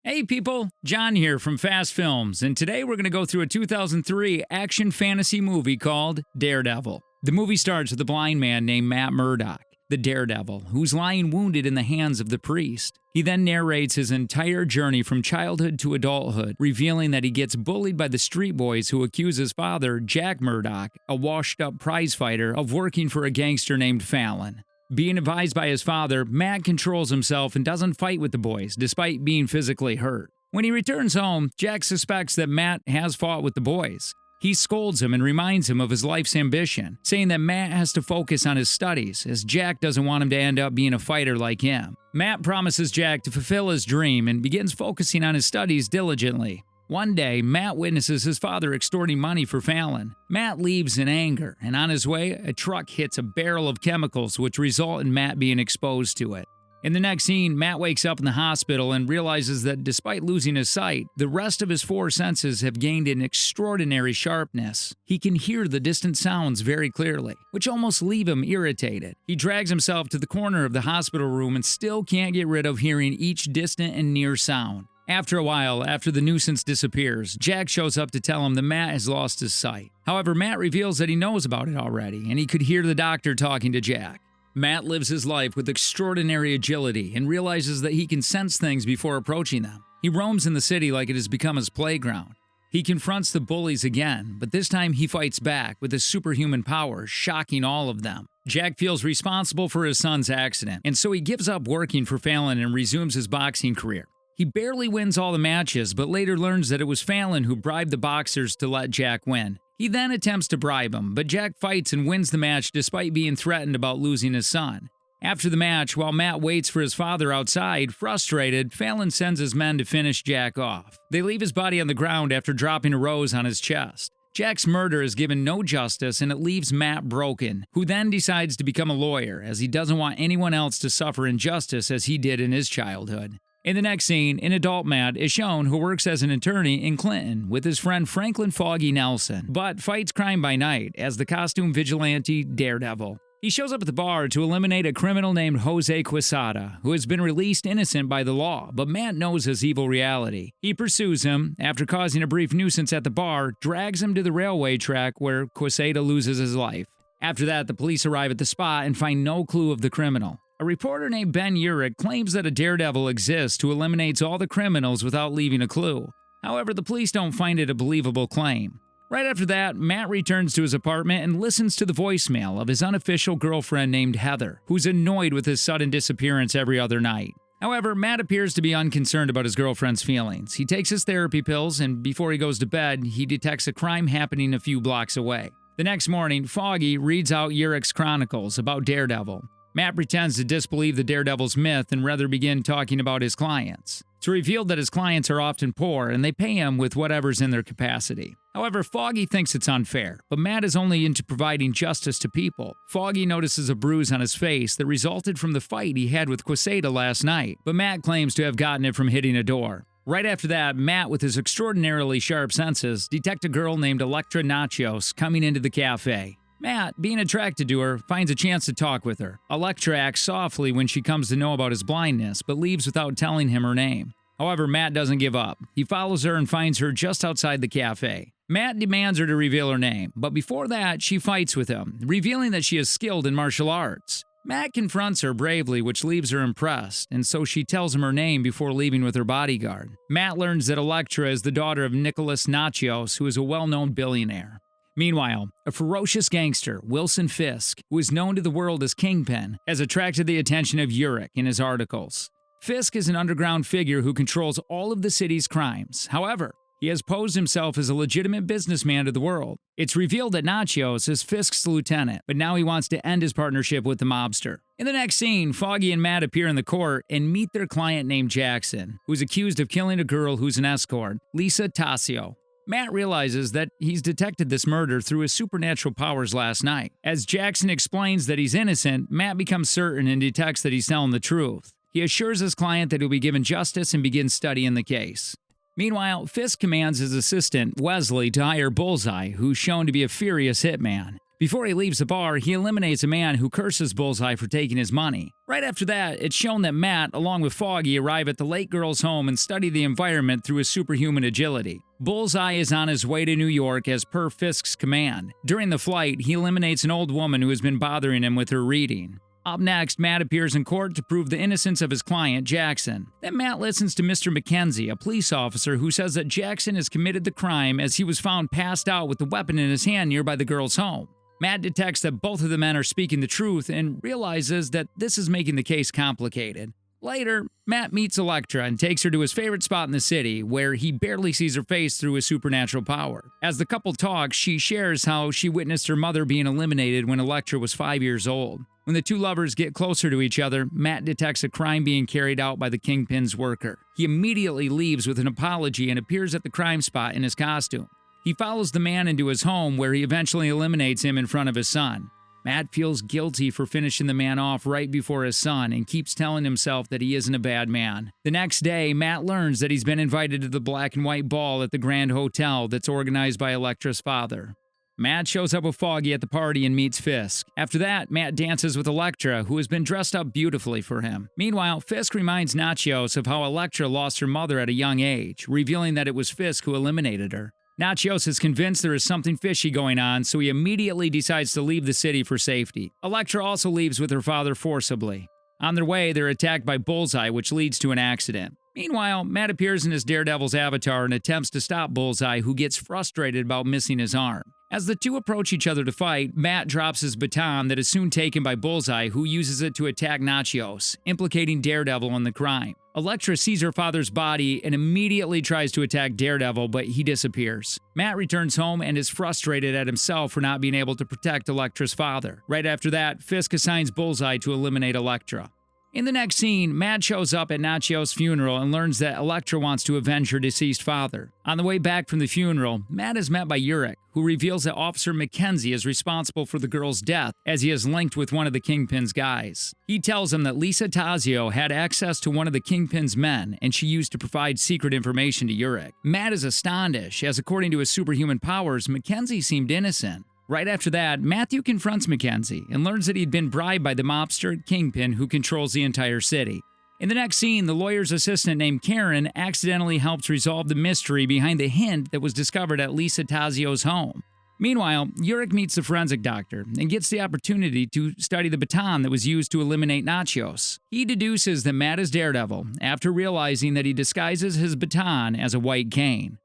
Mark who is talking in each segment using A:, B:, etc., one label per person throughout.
A: Hey people, John here from Fast Films, and today we're going to go through a 2003 action fantasy movie called Daredevil. The movie starts with a blind man named Matt Murdock, the Daredevil, who's lying wounded in the hands of the priest. He then narrates his entire journey from childhood to adulthood, revealing that he gets bullied by the street boys who accuse his father, Jack Murdock, a washed-up prizefighter, of working for a gangster named Fallon. Being advised by his father, Matt controls himself and doesn't fight with the boys, despite being physically hurt. When he returns home, Jack suspects that Matt has fought with the boys. He scolds him and reminds him of his life's ambition, saying that Matt has to focus on his studies, as Jack doesn't want him to end up being a fighter like him. Matt promises Jack to fulfill his dream and begins focusing on his studies diligently. One day, Matt witnesses his father extorting money for Fallon. Matt leaves in anger, and on his way, a truck hits a barrel of chemicals which result in Matt being exposed to it. In the next scene, Matt wakes up in the hospital and realizes that despite losing his sight, the rest of his four senses have gained an extraordinary sharpness. He can hear the distant sounds very clearly, which almost leave him irritated. He drags himself to the corner of the hospital room and still can't get rid of hearing each distant and near sound. After a while, after the nuisance disappears, Jack shows up to tell him that Matt has lost his sight. However, Matt reveals that he knows about it already, and he could hear the doctor talking to Jack. Matt lives his life with extraordinary agility and realizes that he can sense things before approaching them. He roams in the city like it has become his playground. He confronts the bullies again, but this time he fights back with his superhuman powers, shocking all of them. Jack feels responsible for his son's accident, and so he gives up working for Fallon and resumes his boxing career. He barely wins all the matches, but later learns that it was Fallon who bribed the boxers to let Jack win. He then attempts to bribe him, but Jack fights and wins the match despite being threatened about losing his son. After the match, while Matt waits for his father outside, frustrated, Fallon sends his men to finish Jack off. They leave his body on the ground after dropping a rose on his chest. Jack's murder is given no justice and it leaves Matt broken, who then decides to become a lawyer as he doesn't want anyone else to suffer injustice as he did in his childhood. In the next scene, an adult Matt is shown who works as an attorney in Clinton with his friend Franklin Foggy Nelson, but fights crime by night as the costume vigilante Daredevil. He shows up at the bar to eliminate a criminal named Jose Quesada, who has been released innocent by the law, but Matt knows his evil reality. He pursues him, after causing a brief nuisance at the bar, drags him to the railway track where Quesada loses his life. After that, the police arrive at the spot and find no clue of the criminal. A reporter named Ben Urich claims that a Daredevil exists who eliminates all the criminals without leaving a clue. However, the police don't find it a believable claim. Right after that, Matt returns to his apartment and listens to the voicemail of his unofficial girlfriend named Heather, who's annoyed with his sudden disappearance every other night. However, Matt appears to be unconcerned about his girlfriend's feelings. He takes his therapy pills, and before he goes to bed, he detects a crime happening a few blocks away. The next morning, Foggy reads out Urich's chronicles about Daredevil. Matt pretends to disbelieve the Daredevil's myth and rather begin talking about his clients. It's revealed that his clients are often poor and they pay him with whatever's in their capacity. However, Foggy thinks it's unfair, but Matt is only into providing justice to people. Foggy notices a bruise on his face that resulted from the fight he had with Quesada last night, but Matt claims to have gotten it from hitting a door. Right after that, Matt, with his extraordinarily sharp senses, detects a girl named Electra Nachos coming into the cafe. Matt, being attracted to her, finds a chance to talk with her. Electra acts softly when she comes to know about his blindness, but leaves without telling him her name. However, Matt doesn't give up. He follows her and finds her just outside the cafe. Matt demands her to reveal her name, but before that, she fights with him, revealing that she is skilled in martial arts. Matt confronts her bravely, which leaves her impressed, and so she tells him her name before leaving with her bodyguard. Matt learns that Electra is the daughter of Nicholas Nachos, who is a well-known billionaire. Meanwhile, a ferocious gangster, Wilson Fisk, who is known to the world as Kingpin, has attracted the attention of Urich in his articles. Fisk is an underground figure who controls all of the city's crimes. However, he has posed himself as a legitimate businessman to the world. It's revealed that Nachos is Fisk's lieutenant, but now he wants to end his partnership with the mobster. In the next scene, Foggy and Matt appear in the court and meet their client named Jackson, who's accused of killing a girl who's an escort, Lisa Tassio. Matt realizes that he's detected this murder through his supernatural powers last night. As Jackson explains that he's innocent, Matt becomes certain and detects that he's telling the truth. He assures his client that he'll be given justice and begins studying the case. Meanwhile, Fisk commands his assistant, Wesley, to hire Bullseye, who's shown to be a furious hitman. Before he leaves the bar, he eliminates a man who curses Bullseye for taking his money. Right after that, it's shown that Matt, along with Foggy, arrive at the late girl's home and study the environment through his superhuman agility. Bullseye is on his way to New York as per Fisk's command. During the flight, he eliminates an old woman who has been bothering him with her reading. Up next, Matt appears in court to prove the innocence of his client, Jackson. Then Matt listens to Mr. McKenzie, a police officer who says that Jackson has committed the crime as he was found passed out with the weapon in his hand nearby the girl's home. Matt detects that both of the men are speaking the truth and realizes that this is making the case complicated. Later, Matt meets Elektra and takes her to his favorite spot in the city, where he barely sees her face through his supernatural power. As the couple talks, she shares how she witnessed her mother being eliminated when Elektra was 5 years old. When the two lovers get closer to each other, Matt detects a crime being carried out by the Kingpin's worker. He immediately leaves with an apology and appears at the crime spot in his costume. He follows the man into his home, where he eventually eliminates him in front of his son. Matt feels guilty for finishing the man off right before his son and keeps telling himself that he isn't a bad man. The next day, Matt learns that he's been invited to the black and white ball at the Grand Hotel that's organized by Elektra's father. Matt shows up with Foggy at the party and meets Fisk. After that, Matt dances with Elektra, who has been dressed up beautifully for him. Meanwhile, Fisk reminds Nachios of how Elektra lost her mother at a young age, revealing that it was Fisk who eliminated her. Nachios is convinced there is something fishy going on, so he immediately decides to leave the city for safety. Elektra also leaves with her father forcibly. On their way, they're attacked by Bullseye, which leads to an accident. Meanwhile, Matt appears in his Daredevil's avatar and attempts to stop Bullseye, who gets frustrated about missing his arm. As the two approach each other to fight, Matt drops his baton that is soon taken by Bullseye, who uses it to attack Nachios, implicating Daredevil in the crime. Elektra sees her father's body and immediately tries to attack Daredevil, but he disappears. Matt returns home and is frustrated at himself for not being able to protect Elektra's father. Right after that, Fisk assigns Bullseye to eliminate Elektra. In the next scene, Matt shows up at Nachios' funeral and learns that Elektra wants to avenge her deceased father. On the way back from the funeral, Matt is met by Urich, who reveals that Officer McKenzie is responsible for the girl's death, as he is linked with one of the Kingpin's guys. He tells him that Lisa Tazio had access to one of the Kingpin's men, and she used to provide secret information to Urich. Matt is astonished, as according to his superhuman powers, McKenzie seemed innocent. Right after that, Matthew confronts McKenzie and learns that he'd been bribed by the mobster Kingpin who controls the entire city. In the next scene, the lawyer's assistant named Karen accidentally helps resolve the mystery behind the hint that was discovered at Lisa Tazio's home. Meanwhile, Urich meets the forensic doctor and gets the opportunity to study the baton that was used to eliminate Nachios. He deduces that Matt is Daredevil after realizing that he disguises his baton as a white cane.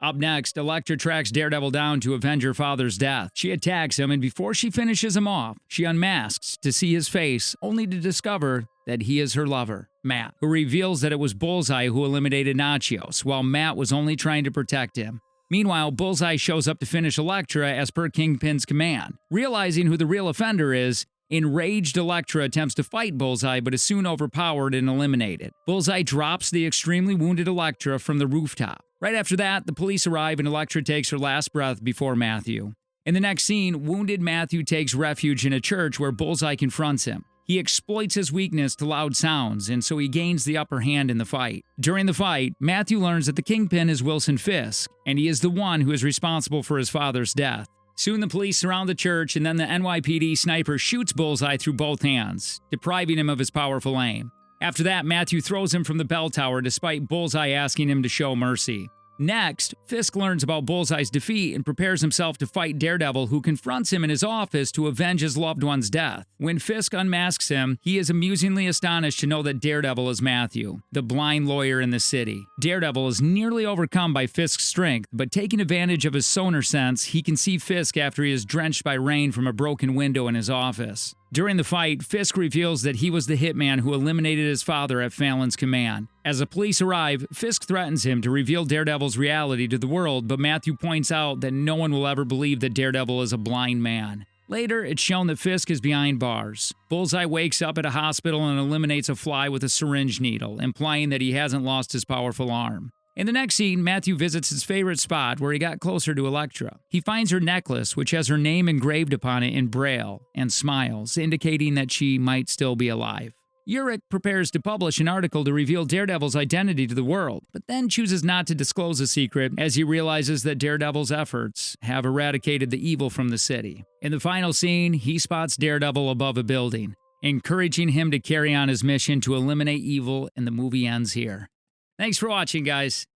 A: Up next, Elektra tracks Daredevil down to avenge her father's death. She attacks him, and before she finishes him off, she unmasks to see his face, only to discover that he is her lover, Matt, who reveals that it was Bullseye who eliminated Nachios, while Matt was only trying to protect him. Meanwhile, Bullseye shows up to finish Elektra as per Kingpin's command. Realizing who the real offender is, enraged Elektra attempts to fight Bullseye but is soon overpowered and eliminated. Bullseye drops the extremely wounded Elektra from the rooftop. Right after that, the police arrive and Elektra takes her last breath before Matthew. In the next scene, wounded Matthew takes refuge in a church where Bullseye confronts him. He exploits his weakness to loud sounds, and so he gains the upper hand in the fight. During the fight, Matthew learns that the Kingpin is Wilson Fisk, and he is the one who is responsible for his father's death. Soon the police surround the church, and then the NYPD sniper shoots Bullseye through both hands, depriving him of his powerful aim. After that, Matthew throws him from the bell tower despite Bullseye asking him to show mercy. Next, Fisk learns about Bullseye's defeat and prepares himself to fight Daredevil, who confronts him in his office to avenge his loved one's death. When Fisk unmasks him, he is amusingly astonished to know that Daredevil is Matthew, the blind lawyer in the city. Daredevil is nearly overcome by Fisk's strength, but taking advantage of his sonar sense, he can see Fisk after he is drenched by rain from a broken window in his office. During the fight, Fisk reveals that he was the hitman who eliminated his father at Fallon's command. As the police arrive, Fisk threatens him to reveal Daredevil's reality to the world, but Matthew points out that no one will ever believe that Daredevil is a blind man. Later, it's shown that Fisk is behind bars. Bullseye wakes up at a hospital and eliminates a fly with a syringe needle, implying that he hasn't lost his powerful arm. In the next scene, Matthew visits his favorite spot where he got closer to Elektra. He finds her necklace, which has her name engraved upon it in Braille, and smiles, indicating that she might still be alive. Urich prepares to publish an article to reveal Daredevil's identity to the world, but then chooses not to disclose the secret as he realizes that Daredevil's efforts have eradicated the evil from the city. In the final scene, he spots Daredevil above a building, encouraging him to carry on his mission to eliminate evil, and the movie ends here. Thanks for watching, guys.